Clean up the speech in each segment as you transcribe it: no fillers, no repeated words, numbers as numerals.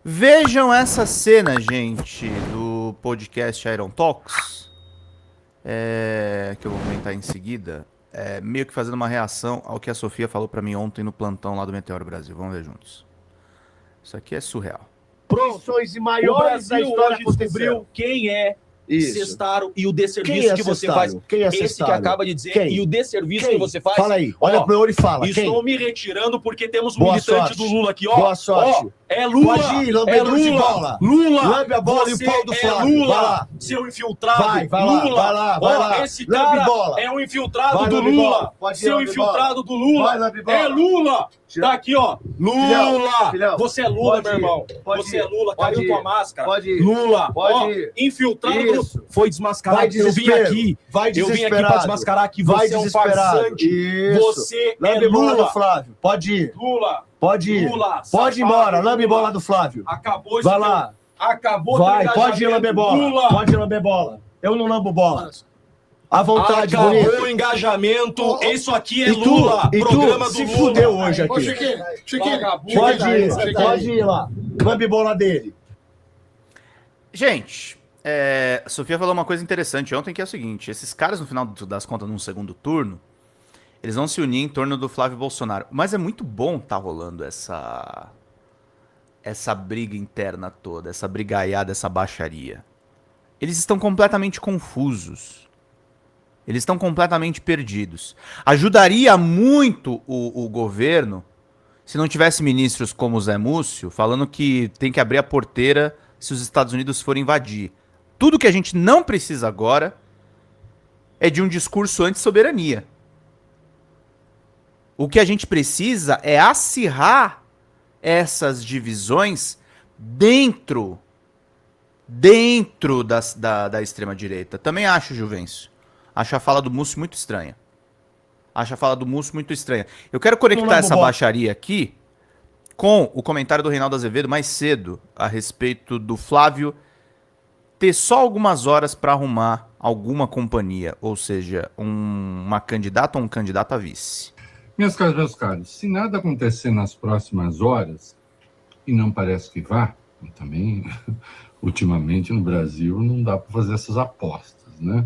Vejam essa cena, gente, do podcast Iron Talks, que eu vou comentar em seguida, meio que fazendo uma reação ao que a Sofia falou pra mim ontem no plantão lá do Meteoro Brasil. Vamos ver juntos. Isso aqui é surreal. Profissões e maiores da história hoje descobriu quem é Sestaro e o desserviço que você faz. Quem é Esse Sestaro? que acaba de dizer Quem? e o desserviço Quem? que você faz. Fala aí, olha pro meu olho e fala. Estou Quem? me retirando porque temos um Boa militante sorte. do Lula aqui, ó. Boa sorte. Ó, é Lula. Pode ir, É lambedor de Lula. bola. Lula. Lambe a bola Você e o pau do é Flávio. Lula. Vai lá. Seu infiltrado. Vai lá, Lula. vai lá, vai Ó, lá. esse Lambe cara bola. é um infiltrado Vai, do lambe Lula. bola. Pode ir, Seu lambe infiltrado do Lula. Vai, lambe bola. É Lula. Tá aqui, ó. Lula. Filhão, Você é Lula, pode meu ir, irmão. pode Você ir, é Lula. pode Caiu ir, tua máscara. pode ir, Lula. pode Ó, ir. infiltrado. Isso. Foi desmascarado. Vai Eu vim desespero. aqui. Vai Eu vim aqui desesperado. pra desmascarar que Vai você é um desesperado. farsante. Isso. Você Lambe é bola do Lula. Flávio. Pode ir. Lula. Pode ir. Lula, Pode ir safado, embora. Lambe Lula. bola do Flávio. Acabou Vai esse lá. Acabou Vai, teu pode ir lamber bola. Lula. Pode ir lamber bola. Eu não lambo bola. À vontade, Acabou bonito. o engajamento. Isso aqui é E tu, Lula. e Programa tu do se Lula. fudeu hoje Ô, aqui. Chiquinho, Vagabundo. Pode ir lá. Lambe bola dele. Gente, a Sofia falou uma coisa interessante ontem, que é o seguinte: esses caras, no final das contas, num segundo turno, eles vão se unir em torno do Flávio Bolsonaro. Mas é muito bom tá rolando essa briga interna toda, essa brigaiada, essa baixaria. Eles estão completamente confusos. Eles estão completamente perdidos. Ajudaria muito o governo se não tivesse ministros como o Zé Múcio falando que tem que abrir a porteira se os Estados Unidos forem invadir. Tudo que a gente não precisa agora é de um discurso anti-soberania. O que a gente precisa é acirrar essas divisões dentro da extrema-direita. Também acho, Juvencio. Acho a fala do Múcio muito estranha. Eu quero conectar essa baixaria aqui com o comentário do Reinaldo Azevedo mais cedo a respeito do Flávio ter só algumas horas para arrumar alguma companhia, ou seja, uma candidata ou um candidato a vice. Meus caros, se nada acontecer nas próximas horas, e não parece que vá, também, ultimamente no Brasil, não dá para fazer essas apostas, né?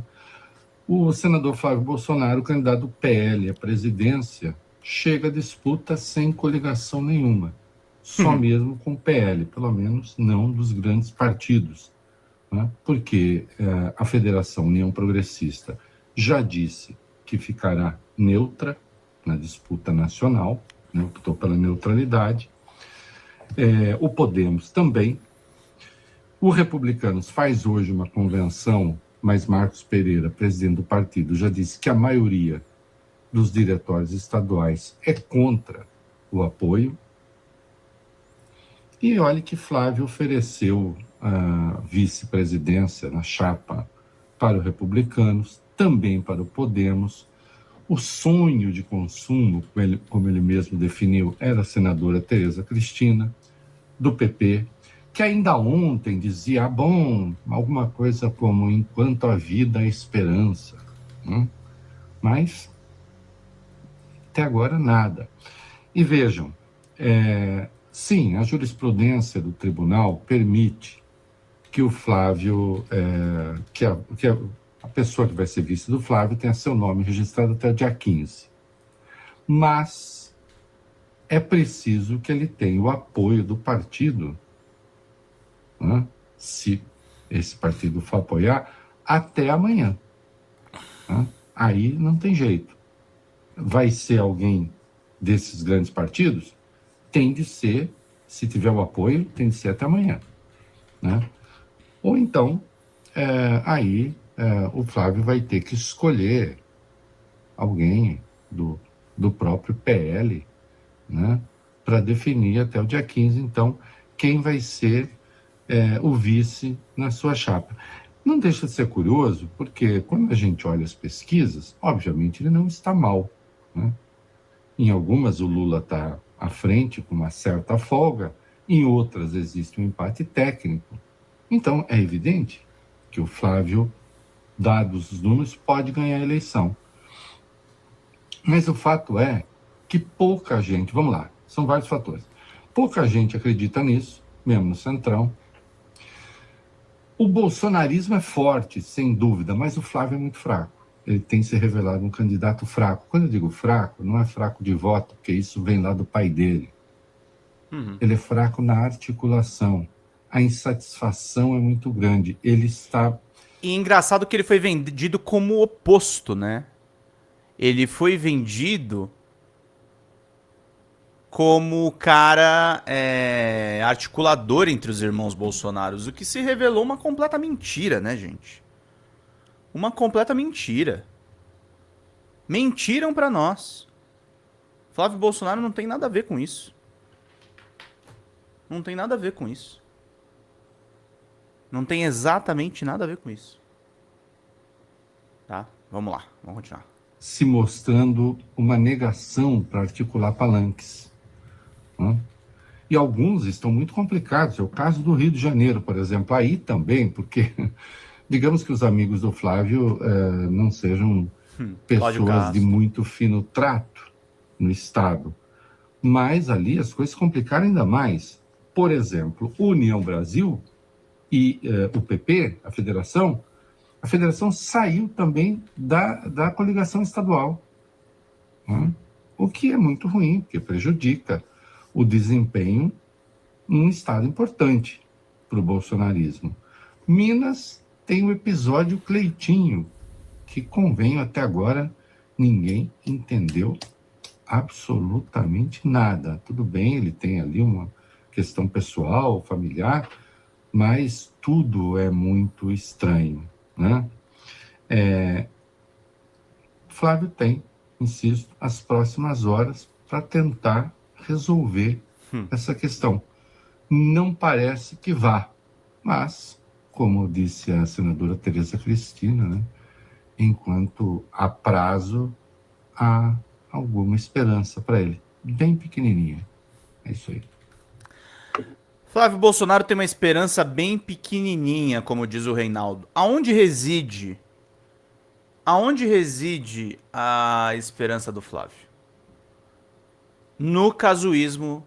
O senador Flávio Bolsonaro, candidato do PL à presidência, chega à disputa sem coligação nenhuma, só mesmo com o PL, pelo menos não dos grandes partidos, né? Porque a Federação União Progressista já disse que ficará neutra na disputa nacional, né? Optou pela neutralidade. O Podemos também. O Republicanos faz hoje uma convenção, mas Marcos Pereira, presidente do partido, já disse que a maioria dos diretórios estaduais é contra o apoio. E olha que Flávio ofereceu a vice-presidência na chapa para os Republicanos, também para o Podemos. O sonho de consumo, como ele mesmo definiu, era a senadora Tereza Cristina, do PP, que ainda ontem dizia, alguma coisa como enquanto a vida há esperança. Mas, até agora, nada. E vejam, sim, a jurisprudência do tribunal permite que o Flávio, que a pessoa que vai ser vice do Flávio tenha seu nome registrado até o dia 15. Mas é preciso que ele tenha o apoio do partido, né? Se esse partido for apoiar, até amanhã. Né? Aí não tem jeito. Vai ser alguém desses grandes partidos? Tem de ser, se tiver o apoio, tem de ser até amanhã. Né? Ou então, o Flávio vai ter que escolher alguém do próprio PL, né, para definir até o dia 15, então, quem vai ser o vice na sua chapa. Não deixa de ser curioso, porque quando a gente olha as pesquisas, obviamente ele não está mal. Né? Em algumas o Lula está à frente com uma certa folga, em outras existe um empate técnico. Então, é evidente que o Flávio, dados os números, pode ganhar a eleição. Mas o fato é que pouca gente, vamos lá, são vários fatores. Pouca gente acredita nisso, mesmo no Centrão. O bolsonarismo é forte, sem dúvida, mas o Flávio é muito fraco. Ele tem se revelado um candidato fraco. Quando eu digo fraco, não é fraco de voto, porque isso vem lá do pai dele. Ele é fraco na articulação. A insatisfação é muito grande. Ele está... E engraçado que ele foi vendido como oposto, né? Ele foi vendido como o cara articulador entre os irmãos Bolsonaros, o que se revelou uma completa mentira, né, gente? Uma completa mentira. Mentiram pra nós. Flávio Bolsonaro não tem nada a ver com isso. Não tem nada a ver com isso. Não tem exatamente nada a ver com isso. Tá? Vamos lá, vamos continuar. Se mostrando uma negação para articular palanques. Né? E alguns estão muito complicados. É o caso do Rio de Janeiro, por exemplo. Aí também, porque digamos que os amigos do Flávio não sejam pessoas de muito fino trato no Estado. Mas ali as coisas complicaram ainda mais. Por exemplo, União Brasil e o PP, a federação saiu também da coligação estadual. Né? O que é muito ruim, porque prejudica o desempenho num estado importante para o bolsonarismo. Minas tem o episódio Cleitinho, que, convenho, até agora ninguém entendeu absolutamente nada. Tudo bem, ele tem ali uma questão pessoal, familiar, mas tudo é muito estranho, né? Flávio tem, insisto, as próximas horas para tentar resolver essa questão. Não parece que vá, mas, como disse a senadora Tereza Cristina, né, enquanto há prazo, há alguma esperança para ele. Bem pequenininha. É isso aí. Flávio Bolsonaro tem uma esperança bem pequenininha, como diz o Reinaldo. Aonde reside a esperança do Flávio? No casuísmo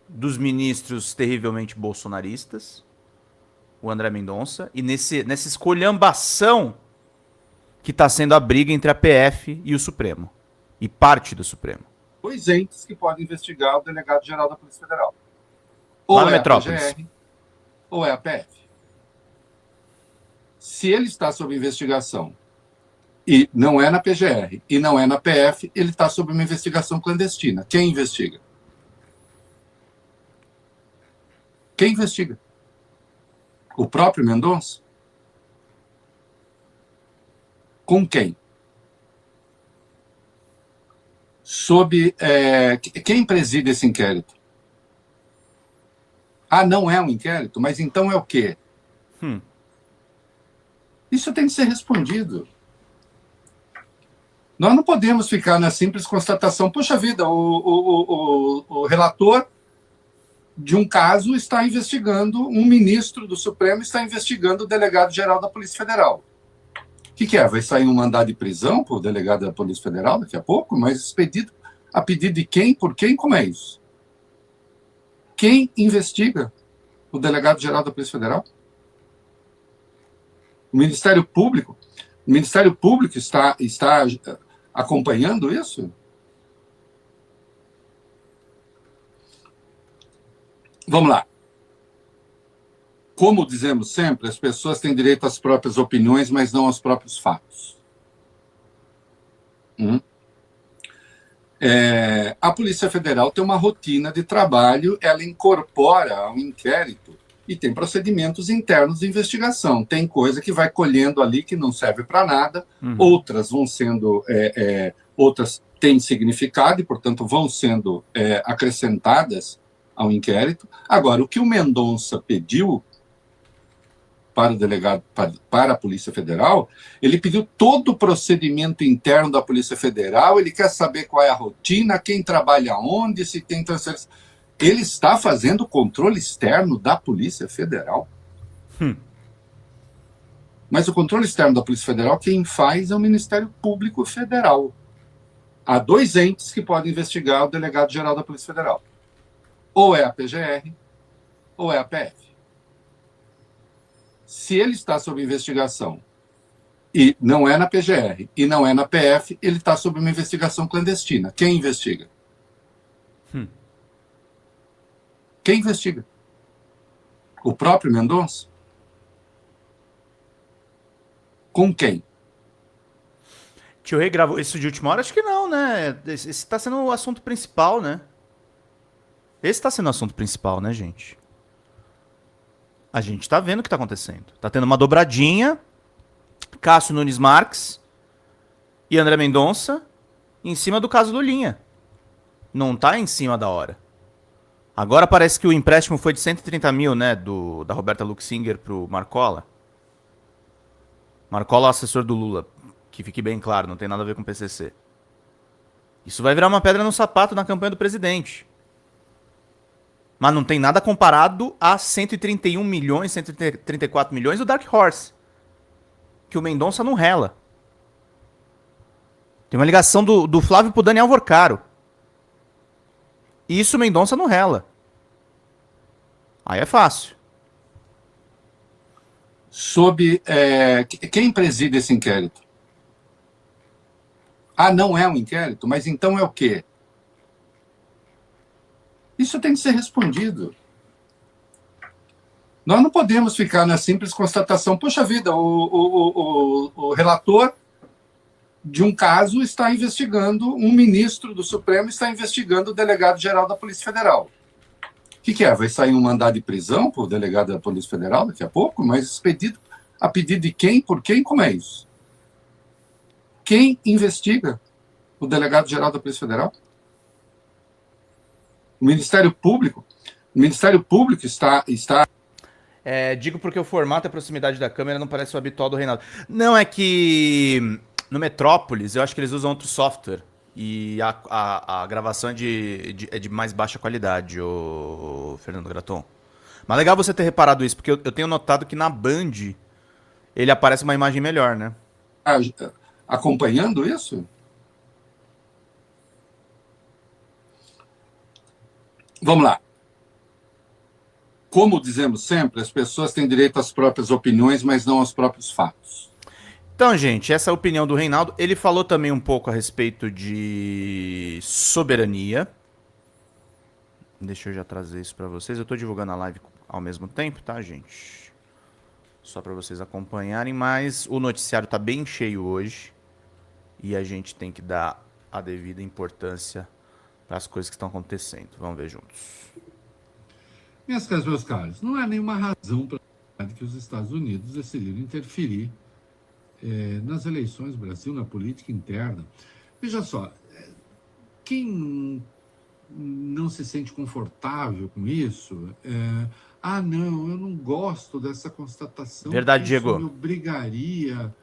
dos ministros terrivelmente bolsonaristas, o André Mendonça, e nessa esculhambação que está sendo a briga entre a PF e o Supremo, e parte do Supremo. Dois entes que podem investigar o delegado-geral da Polícia Federal. Lá Ou na é Metrópolis. a PGR, ou é a PF. Se ele está sob investigação e não é na PGR e não é na PF, ele está sob uma investigação clandestina. Quem investiga? Quem investiga? O próprio Mendonça? Com quem? Quem preside esse inquérito? Ah, não é um inquérito? Mas então é o quê? Isso tem que ser respondido. Nós não podemos ficar na simples constatação, poxa vida, o relator de um caso está investigando, um ministro do Supremo está investigando o delegado-geral da Polícia Federal. O que é? Vai sair um mandado de prisão para o delegado da Polícia Federal daqui a pouco? Mas expedido a pedido de quem? Por quem? Como é isso? Quem investiga o delegado-geral da Polícia Federal? O Ministério Público? O Ministério Público está acompanhando isso? Vamos lá. Como dizemos sempre, as pessoas têm direito às próprias opiniões, mas não aos próprios fatos. A Polícia Federal tem uma rotina de trabalho, ela incorpora ao inquérito e tem procedimentos internos de investigação. Tem coisa que vai colhendo ali que não serve para nada, outras vão sendo, outras têm significado e, portanto, vão sendo acrescentadas ao inquérito. Agora, o que o Mendonça pediu para o delegado, para a Polícia Federal, ele pediu todo o procedimento interno da Polícia Federal, ele quer saber qual é a rotina, quem trabalha onde, se tem transferência. Ele está fazendo o controle externo da Polícia Federal. Mas o controle externo da Polícia Federal, quem faz é o Ministério Público Federal. Há dois entes que podem investigar o delegado-geral da Polícia Federal. Ou é a PGR, ou é a PF? Se ele está sob investigação e não é na PGR e não é na PF, ele está sob uma investigação clandestina. Quem investiga? Quem investiga? O próprio Mendonça? Com quem? Tio Rei gravou isso de última hora? Acho que não, né? Esse tá sendo o assunto principal, né? Esse tá sendo o assunto principal, né, gente? A gente tá vendo o que tá acontecendo. Tá tendo uma dobradinha. Cássio Nunes Marques e André Mendonça em cima do caso do Linha. Não tá em cima da hora. Agora parece que o empréstimo foi de 130 mil, né? Da Roberta Luxinger pro Marcola. Marcola, assessor do Lula. Que fique bem claro, não tem nada a ver com o PCC. Isso vai virar uma pedra no sapato na campanha do presidente. Mas não tem nada comparado a 131 milhões, 134 milhões do Dark Horse. Que o Mendonça não rela. Tem uma ligação do Flávio pro Daniel Vorcaro. E isso o Mendonça não rela. Aí é fácil. Quem preside esse inquérito? Ah, não é um inquérito? Mas então é o quê? Isso tem que ser respondido. Nós não podemos ficar na simples constatação, poxa vida, o relator de um caso está investigando, um ministro do Supremo está investigando o delegado-geral da Polícia Federal. O que é? Vai sair um mandado de prisão para o delegado da Polícia Federal daqui a pouco? Mas expedido a pedido de quem? Por quem? Como é isso? Quem investiga o delegado-geral da Polícia Federal? O Ministério Público? O Ministério Público está... Digo porque o formato e a proximidade da câmera não parece o habitual do Reinaldo. Não, é que no Metrópolis eu acho que eles usam outro software. E a gravação é de mais baixa qualidade, o Fernando Graton. Mas legal você ter reparado isso, porque eu tenho notado que na Band ele aparece uma imagem melhor, né? Acompanhando isso? Vamos lá. Como dizemos sempre, as pessoas têm direito às próprias opiniões, mas não aos próprios fatos. Então, gente, essa é a opinião do Reinaldo. Ele falou também um pouco a respeito de soberania. Deixa eu já trazer isso para vocês. Eu estou divulgando a live ao mesmo tempo, tá, gente? Só para vocês acompanharem, mas o noticiário tá bem cheio hoje. E a gente tem que dar a devida importância para as coisas que estão acontecendo. Vamos ver juntos. Minhas caras, meus caros, não há nenhuma razão para que os Estados Unidos decidiram interferir nas eleições do Brasil, na política interna. Veja só, quem não se sente confortável com isso, não, eu não gosto dessa constatação. Verdade, isso Diego. me obrigaria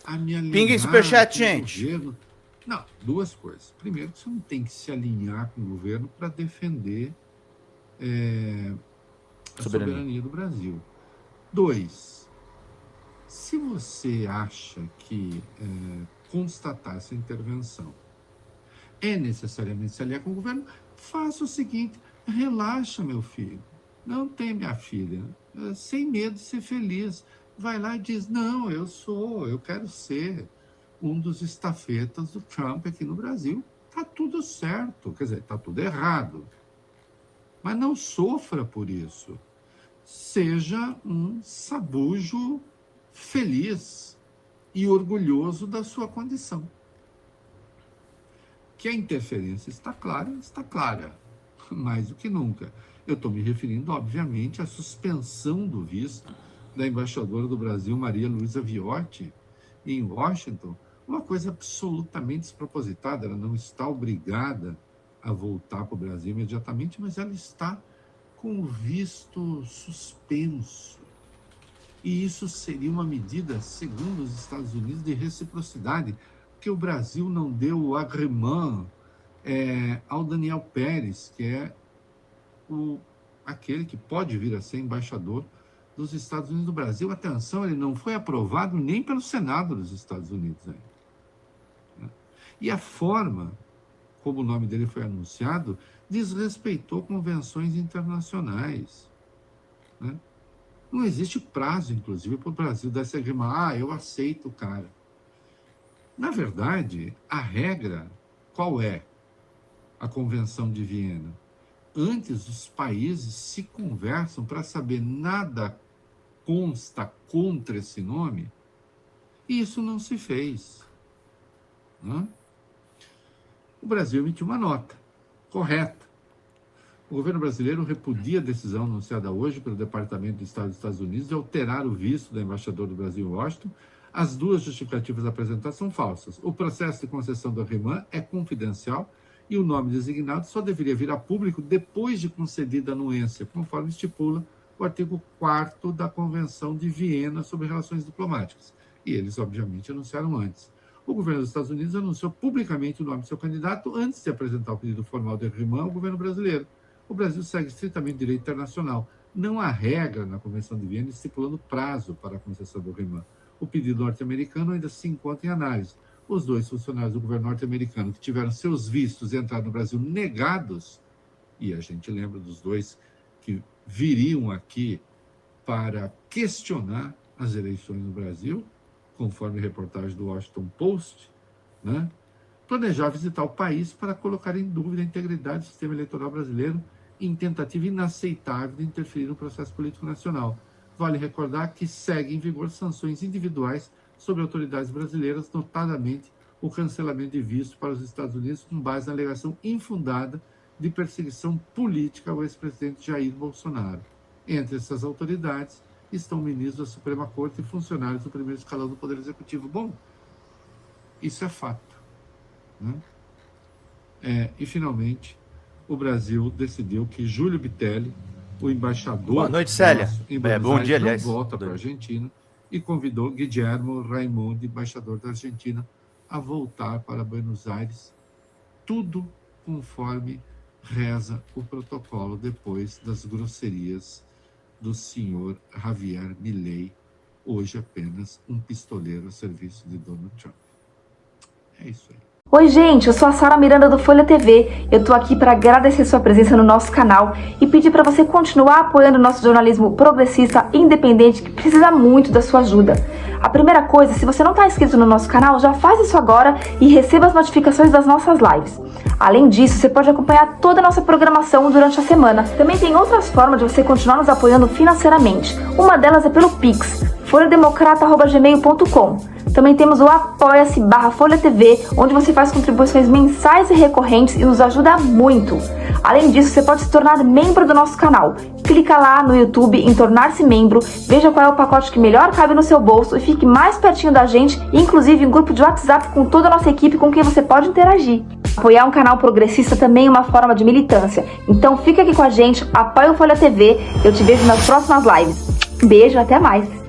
a me alinhar Pingue superchat, com o gente. governo. Não, duas coisas. Primeiro, você não tem que se alinhar com o governo para defender a soberania do Brasil. Dois, se você acha que constatar essa intervenção é necessariamente se aliar com o governo, faça o seguinte, relaxa, meu filho. Não tem, minha filha. Sem medo de ser feliz. Vai lá e diz, não, eu quero ser um dos estafetas do Trump aqui no Brasil. Tá tudo certo, quer dizer, tá tudo errado. Mas não sofra por isso. Seja um sabujo feliz e orgulhoso da sua condição. Que a interferência está clara, mais do que nunca. Eu estou me referindo, obviamente, à suspensão do visto da embaixadora do Brasil, Maria Luísa Viotti, em Washington, uma coisa absolutamente despropositada. Ela não está obrigada a voltar para o Brasil imediatamente, mas ela está com o visto suspenso. E isso seria uma medida, segundo os Estados Unidos, de reciprocidade, porque o Brasil não deu o agrément ao Daniel Pérez, que é aquele que pode vir a ser embaixador dos Estados Unidos do Brasil. Atenção, ele não foi aprovado nem pelo Senado dos Estados Unidos ainda. E a forma como o nome dele foi anunciado desrespeitou convenções internacionais. né? Não existe prazo, inclusive, para o Brasil dar essa rima. Eu aceito o cara. Na verdade, a regra, qual é? A Convenção de Viena. Antes, os países se conversam para saber nada consta contra esse nome, e isso não se fez, né? O Brasil emitiu uma nota correta. O governo brasileiro repudia a decisão anunciada hoje pelo Departamento de Estado dos Estados Unidos de alterar o visto do embaixador do Brasil em Washington. As duas justificativas apresentadas são falsas. O processo de concessão do RIMAN é confidencial e o nome designado só deveria vir a público depois de concedida a anuência, conforme estipula o artigo 4º da Convenção de Viena sobre Relações Diplomáticas. E eles, obviamente, anunciaram antes. O governo dos Estados Unidos anunciou publicamente o nome do seu candidato antes de apresentar o pedido formal de RIMAN ao governo brasileiro. O Brasil segue estritamente o direito internacional. Não há regra na Convenção de Viena estipulando prazo para a concessão do RIMAN. O pedido norte-americano ainda se encontra em análise. Os dois funcionários do governo norte-americano que tiveram seus vistos e entraram no Brasil negados, e a gente lembra dos dois que viriam aqui para questionar as eleições no Brasil, conforme reportagem do Washington Post, né? Planejar visitar o país para colocar em dúvida a integridade do sistema eleitoral brasileiro em tentativa inaceitável de interferir no processo político nacional. Vale recordar que seguem em vigor sanções individuais sobre autoridades brasileiras, notadamente o cancelamento de visto para os Estados Unidos com base na alegação infundada de perseguição política ao ex-presidente Jair Bolsonaro. Entre essas autoridades estão ministros da Suprema Corte e funcionários do primeiro escalão do Poder Executivo. Bom, isso é fato, né? E, finalmente, o Brasil decidiu que Júlio Bitelli, o embaixador... Boa noite, Célia. Bom dia, aliás. Não volta para a Argentina e convidou Guillermo Raimundo, embaixador da Argentina, a voltar para Buenos Aires, tudo conforme reza o protocolo depois das grosserias do senhor Javier Milei, hoje apenas um pistoleiro a serviço de Donald Trump. É isso aí. Oi gente, eu sou a Sara Miranda do Folha TV. Eu tô aqui para agradecer sua presença no nosso canal e pedir para você continuar apoiando o nosso jornalismo progressista independente, que precisa muito da sua ajuda. A primeira coisa, se você não está inscrito no nosso canal, já faz isso agora e receba as notificações das nossas lives. Além disso, você pode acompanhar toda a nossa programação durante a semana. Também tem outras formas de você continuar nos apoiando financeiramente. Uma delas é pelo Pix, folhademocrata@gmail.com. Também temos o apoia-se/Folha TV, onde você faz contribuições mensais e recorrentes e nos ajuda muito. Além disso, você pode se tornar membro do nosso canal. Clica lá no YouTube em tornar-se membro, veja qual é o pacote que melhor cabe no seu bolso e fique mais pertinho da gente, inclusive em grupo de WhatsApp com toda a nossa equipe com quem você pode interagir. Apoiar um canal progressista também é uma forma de militância. Então fica aqui com a gente, apoia o Folha TV, eu te vejo nas próximas lives. Beijo, até mais!